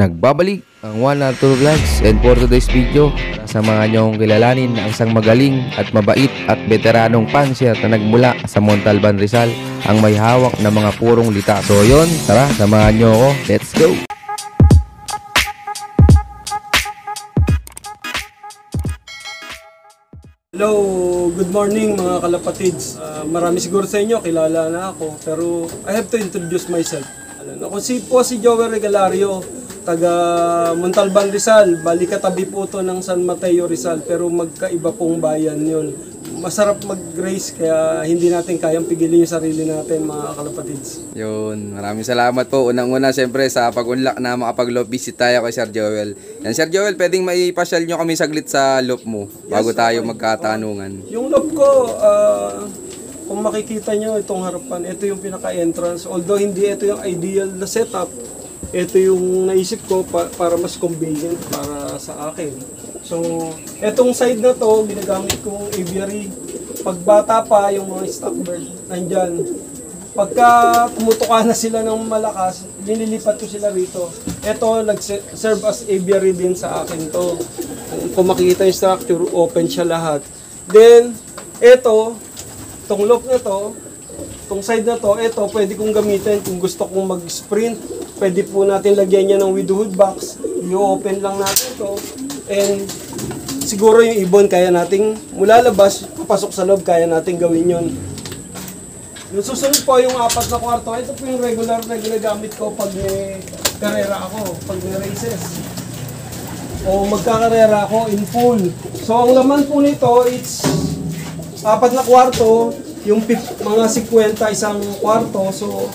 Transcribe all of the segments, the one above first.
Nagbabalik ang One Arthur Vlogs, and for today's video, samahan niyo akong kilalanin ang isang magaling at mabait at veteranong puncher na nagmula sa Montalban, Rizal, ang may hawak na mga purong lita. So yun, tara, samahan niyo ako. Let's go! Hello, good morning mga kalapatids. Marami siguro sa inyo, kilala na ako, pero I have to introduce myself. Ako si Joel Regalario, taga Montalban, Rizal. Bali katabi po to ng San Mateo, Rizal, pero magkaiba pong bayan yun. Masarap mag-race kaya hindi natin kayang pigilin yung sarili natin mga kalapatids. Yun, maraming salamat po. Unang-una siyempre sa pag-unlock na makapag-loop visit tayo kay Sir Joel. Yan, Sir Joel, pwedeng maipasyal nyo kami saglit sa loop mo bago tayo magkatanungan. Yung loop ko, kung makikita nyo itong harapan, ito yung pinaka-entrance. Although hindi ito yung ideal na setup, ito yung naisip ko para mas convenient para sa akin. So, etong side na to, ginagamit kong aviary. Pagbata pa, yung mga stock bird, nandyan. Pagka tumutuka na sila ng malakas, linilipat ko sila rito. Ito, nag-serve as aviary din sa akin to. Kung makikita yung structure, open siya lahat. Then, ito, itong loop na to, itong side na to, ito, pwede kong gamitin kung gusto kong mag-sprint. Pwede po natin lagyan niya ng with hood box. I-open lang natin to. And siguro yung ibon kaya nating mula labas, papasok sa loob, kaya nating gawin yun. Yung susunod po yung 4 na kwarto, ito po yung regular na ginagamit ko pag may karera ako, pag may races. O magkakarera ako in full. So ang laman po nito, it's 4 na kwarto, yung mga 50 isang kwarto. So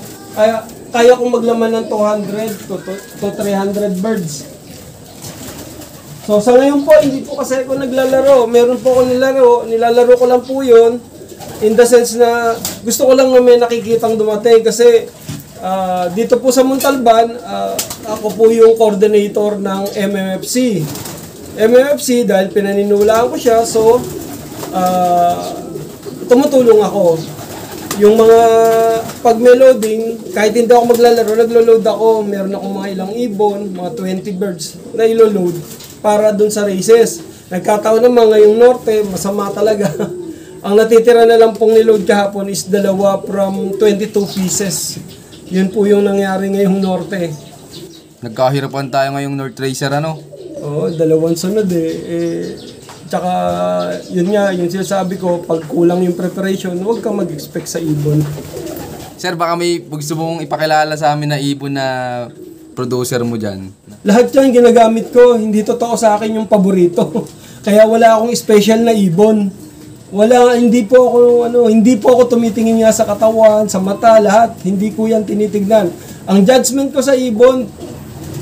kaya kong maglaman ng 200 to 300 birds. So sa ngayon po, hindi po kasi ako naglalaro. Meron po ako nilalaro ko lang po yun. In the sense na gusto ko lang na may nakikitang dumating. Kasi dito po sa Montalban, ako po yung coordinator ng MMFC. MMFC dahil pinaninulaan ko siya, so tumutulong ako. Yung mga pag may loading, kahit hindi ako maglalaro, naglo-load ako. Meron akong mga ilang ibon, mga 20 birds na ilo-load para dun sa races. Nagkataon naman ngayong norte, masama talaga. Ang natitira na lang pong niload kahapon is 2 from 22 pieces. Yun po yung nangyari ngayong norte. Nagkahirapan tayo ngayong North Racer, ano? Oo, 2 sunod tsaka yun nga, yung sinasabi ko, pag kulang yung preparation, huwag kang mag-expect sa ibon. Sir, baka may gusto mong ipakilala sa amin na ibon na producer mo dyan? Lahat yan ginagamit ko, hindi totoo sa akin yung paborito. Kaya wala akong special na ibon. Hindi po ako tumitingin nga sa katawan, sa mata, lahat. Hindi ko yan tinitignan. Ang judgment ko sa ibon,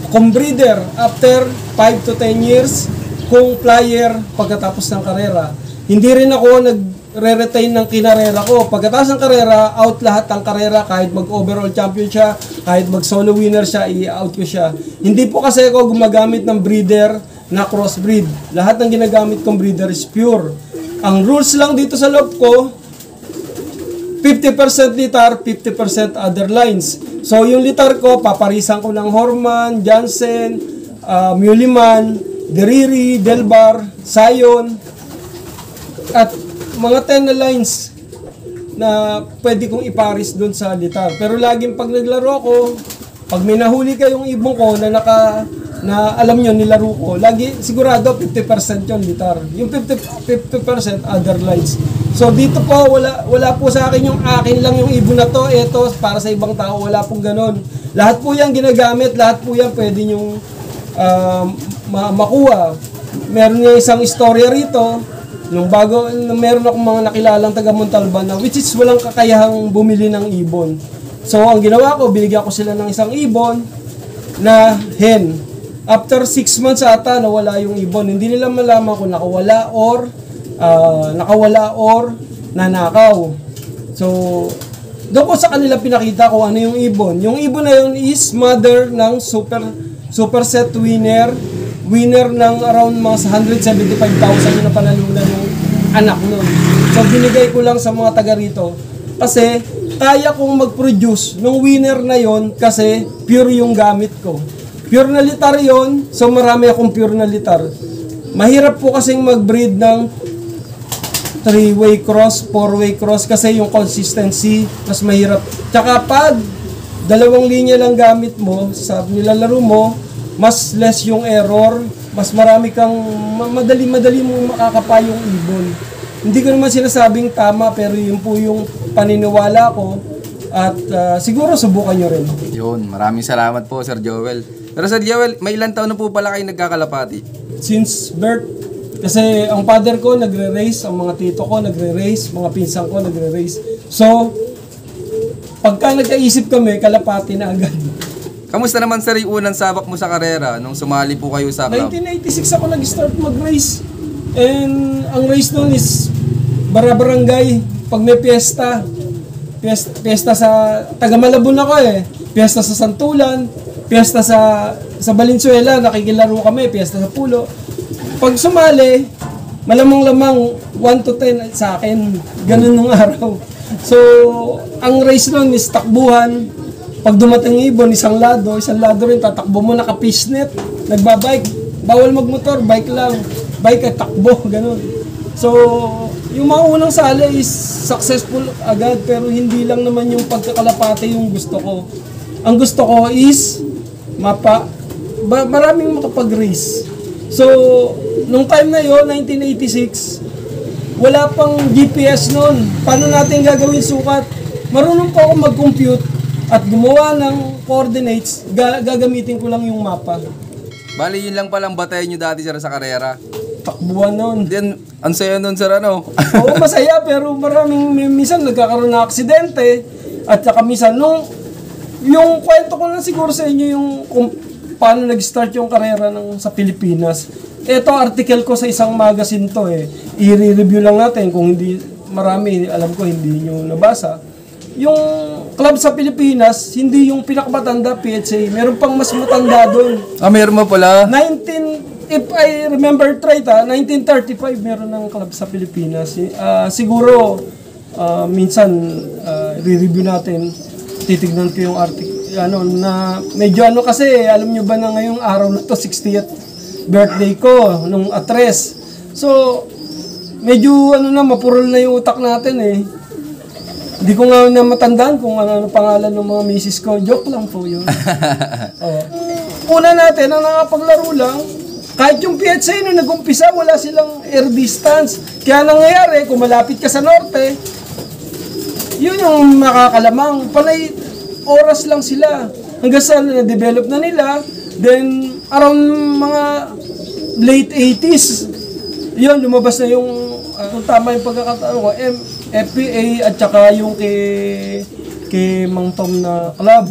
kung breeder, after 5 to 10 years, kung flyer, pagkatapos ng karera. Hindi rin ako nagre-retain ng kinarera ko. Pagkatapos ng karera, out lahat ng karera, kahit mag-overall champion siya, kahit mag-solo winner siya, i-out ko siya. Hindi po kasi ako gumagamit ng breeder na crossbreed. Lahat ng ginagamit kong breeder is pure. Ang rules lang dito sa loob ko, 50% litar, 50% other lines. So yung litar ko, paparisan ko ng Horman, Jansen, Muliman, Deriri, Delbar, Sayon, at mga 10 na lines na pwede kong iparis doon sa litar. Pero laging pag naglaro ako, pag may nahuli kayong ibon ko na alam nyo nilaro ko, lagi sigurado 50% yon litar. Yung 50% other lines. So dito po, wala po sa akin yung akin lang yung ibon na to, eto para sa ibang tao, wala pong ganon. Lahat po yan ginagamit, lahat po yan pwede nyong makuha. Meron nga isang istorya rito, meron akong mga nakilalang taga Montalban na which is walang kakayahang bumili ng ibon. So ang ginawa ko, binigyan ko sila ng isang ibon na hen. After 6 months ata, nawala yung ibon. Hindi nila malaman kung nakawala or nanakaw. So doon ko sa kanila pinakita kung ano yung ibon. Yung ibon na yun is mother ng superset winner ng around mga 175,000 yung napanalunan yung anak nun. So binigay ko lang sa mga taga rito kasi kaya kong mag-produce ng winner na yon kasi pure yung gamit ko. Pure na litar yun, so marami akong pure na litar. Mahirap po kasing mag-breed ng 3-way cross, 4-way cross kasi yung consistency mas mahirap. Tsaka pag dalawang linya lang gamit mo sa nilalaro mo, mas less yung error, mas marami kang madali mo makakapa yung ibon. Hindi ko naman sinasabing tama pero yun po yung paniniwala ko at siguro subukan nyo rin. Yun, maraming salamat po Sir Joel. Pero Sir Joel, may ilang taon na po pala kayo nagkakalapati? Since birth, kasi ang father ko nagre-race, ang mga tito ko nagre-race, mga pinsan ko nagre-race. So, pagka nagkaisip kami, kalapati na agad. Kamusta naman Sir yung unang sabak mo sa karera nung sumali po kayo sa club? 1986 ako nag-start mag-race. And ang race noon is bara-barangay. Pag may piyesta sa taga Malabon ako piyesta sa Santulan, piyesta sa Valenzuela, nakikilaro kami, piyesta sa Pulo. Pag sumali, malamang-lamang 1 to 10 sa akin. Ganun nung araw. So, ang race noon is takbuhan. Pag dumating ibon, isang lado rin, tatakbo mo, naka-fishnet, nagbabike. Bawal magmotor, bike lang. Bike at takbo, ganun. So, yung mga unang sali is successful agad, pero hindi lang naman yung pagkakalapate yung gusto ko. Ang gusto ko is maraming makapag-race. So, nung time na yon 1986, wala pang GPS noon. Paano natin gagawin sukat? Marunong pa ako mag-compute at gumawa ng coordinates, gagamitin ko lang yung mapa. Bali, yun lang palang batayan nyo dati Sir sa karera. Takbuhan noon. Then, ang saya nun Sir ano? Oo, masaya pero minsan nagkakaroon ng aksidente at saka minsan yung kwento ko lang siguro sa inyo yung kung paano nag-start yung karera sa Pilipinas. Ito, article ko sa isang magazine to I-review lang natin kung hindi marami, alam ko hindi nyo nabasa. Yung club sa Pilipinas, hindi yung pinakamatanda PHA, meron pang mas matanda doon. Meron mo pala? If I remember right, 1935 meron ng club sa Pilipinas. Siguro, minsan, re-review natin, titignan ko yung article, na medyo kasi, alam nyo ba na ngayong araw na to, 60th birthday ko, nung Atres. So, medyo mapurol na yung utak natin Hindi ko nga na matandaan kung ano pangalan ng mga misis ko. Joke lang po yun. Una natin, ang nakapaglaro lang, kahit yung PHA nung nag-umpisa, wala silang air distance. Kaya nangyayari, kung malapit ka sa norte, yun yung makakalamang. Panay oras lang sila. Hanggang sa na-develop na nila, then around mga late 80s, yun, lumabas na yung, kung tama yung pagkakataon ko, FPA at saka yung kay Mang Tom na club.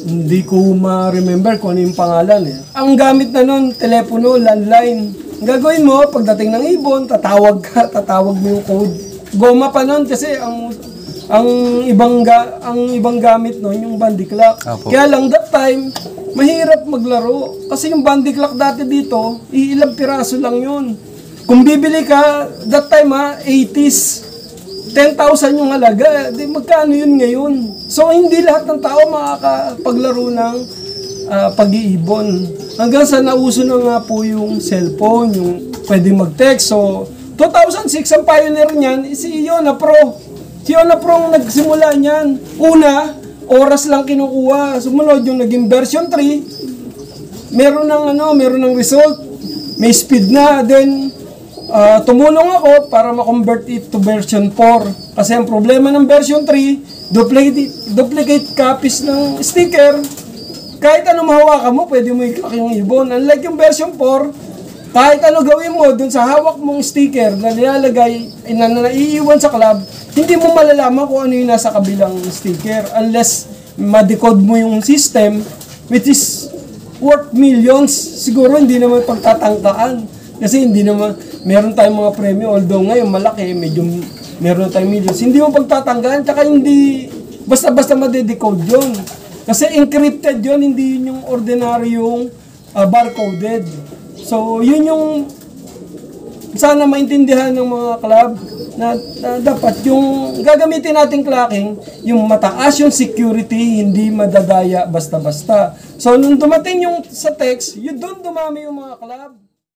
Hindi ko ma-remember kung ano yung pangalan Ang gamit na nun, telepono, landline. Ang gagawin mo, pagdating ng ibon, tatawag mo yung code. Goma pa nun kasi ang ibang gamit nun, yung bandy clock. Kaya lang that time, mahirap maglaro. Kasi yung bandy clock dati dito, ilang piraso lang yun. Kung bibili ka, that time 80s, 10,000 yung halaga, di magkano yun ngayon? So, hindi lahat ng tao makakapaglaro ng pag-iibon. Hanggang sa nauso na nga po yung cellphone, yung pwedeng mag-text. So, 2006, ang pioneer niyan, si Yona Pro. Si Yona Pro ang nagsimula niyan. Una, oras lang kinukuha. Sumunod yung naging version 3, meron ng result. May speed na. Then, tumulong ako para ma-convert it to version 4. Kasi ang problema ng version 3, duplicate copies ng sticker. Kahit ano mahawakan mo, pwede mo i-click yung ibon. Unlike yung version 4, kahit ano gawin mo dun sa hawak mong sticker na nilalagay, na naiiwan sa club, hindi mo malalaman kung ano yung nasa kabilang sticker unless ma-decode mo yung system, which is worth millions. Siguro hindi naman pagtatangkaan. Kasi hindi naman, meron tayong mga premyo, although ngayon malaki, medyo meron tayong millions. Hindi mo pagtatanggaan, tsaka hindi, basta-basta madedecode yun. Kasi encrypted yun, hindi yun yung ordinaryong barcoded. So, yun yung sana maintindihan ng mga club. na dapat yung gagamitin nating clocking, yung mataas yung security, hindi madadaya basta-basta. So, nung dumating yung sa text, yun doon dumami yung mga club.